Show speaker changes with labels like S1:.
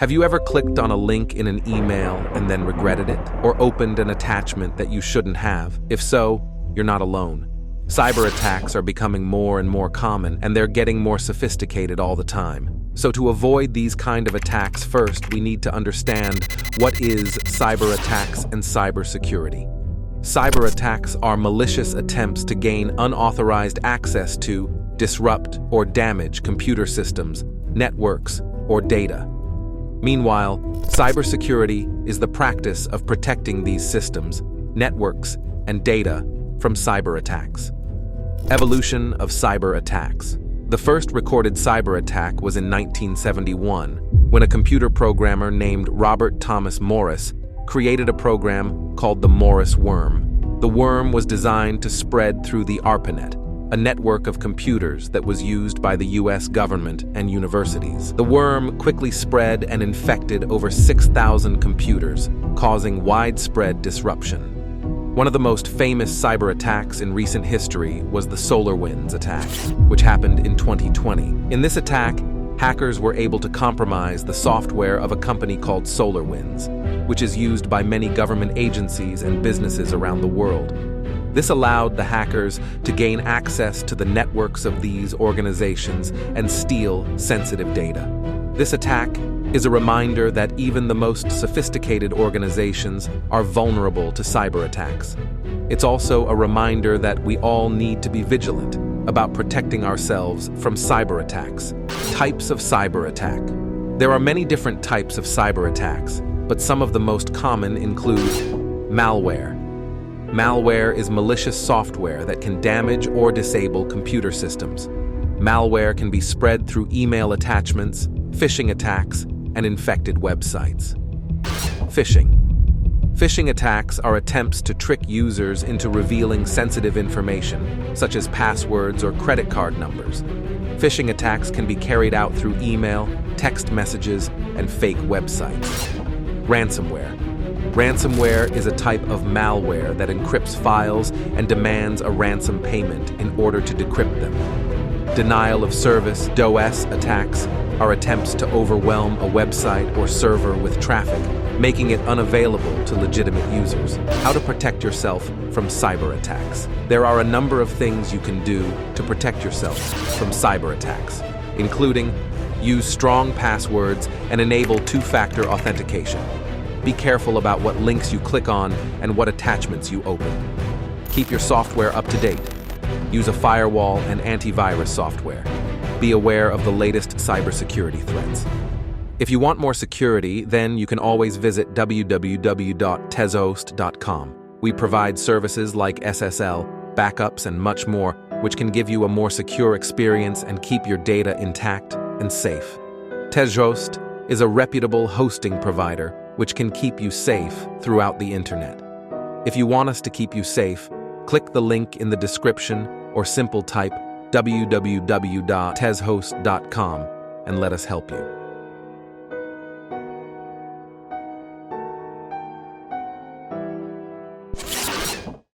S1: Have you ever clicked on a link in an email and then regretted it? Or opened an attachment that you shouldn't have? If so, you're not alone. Cyber attacks are becoming more and more common, and they're getting more sophisticated all the time. So to avoid these kind of attacks, first we need to understand what is cyber attacks and cybersecurity. Cyber attacks are malicious attempts to gain unauthorized access to, disrupt, or damage computer systems, networks, or data. Meanwhile, cybersecurity is the practice of protecting these systems, networks, and data from cyber attacks. Evolution of cyber attacks. The first recorded cyber attack was in 1971, when a computer programmer named Robert Thomas Morris created a program called the Morris worm. The worm was designed to spread through the ARPANET, a network of computers that was used by the US government and universities. The worm quickly spread and infected over 6,000 computers, causing widespread disruption. One of the most famous cyber attacks in recent history was the SolarWinds attack, which happened in 2020. In this attack, hackers were able to compromise the software of a company called SolarWinds, which is used by many government agencies and businesses around the world. This allowed the hackers to gain access to the networks of these organizations and steal sensitive data. This attack is a reminder that even the most sophisticated organizations are vulnerable to cyber attacks. It's also a reminder that we all need to be vigilant about protecting ourselves from cyber attacks. Types of cyber attack. There are many different types of cyber attacks, but some of the most common include malware. Malware is malicious software that can damage or disable computer systems. Malware can be spread through email attachments, phishing attacks, and infected websites. Phishing. Phishing attacks are attempts to trick users into revealing sensitive information, such as passwords or credit card numbers. Phishing attacks can be carried out through email, text messages, and fake websites. Ransomware. Ransomware is a type of malware that encrypts files and demands a ransom payment in order to decrypt them. Denial of service (DOS) attacks are attempts to overwhelm a website or server with traffic, making it unavailable to legitimate users. How to protect yourself from cyber attacks. There are a number of things you can do to protect yourself from cyber attacks, including use strong passwords and enable two-factor authentication. Be careful about what links you click on and what attachments you open. Keep your software up to date. Use a firewall and antivirus software. Be aware of the latest cybersecurity threats. If you want more security, then you can always visit www.tezhost.com. We provide services like SSL, backups, and much more, which can give you a more secure experience and keep your data intact and safe. Tezhost is a reputable hosting provider which can keep you safe throughout the internet. If you want us to keep you safe, click the link in the description or simple type www.tezhost.com and let us help you.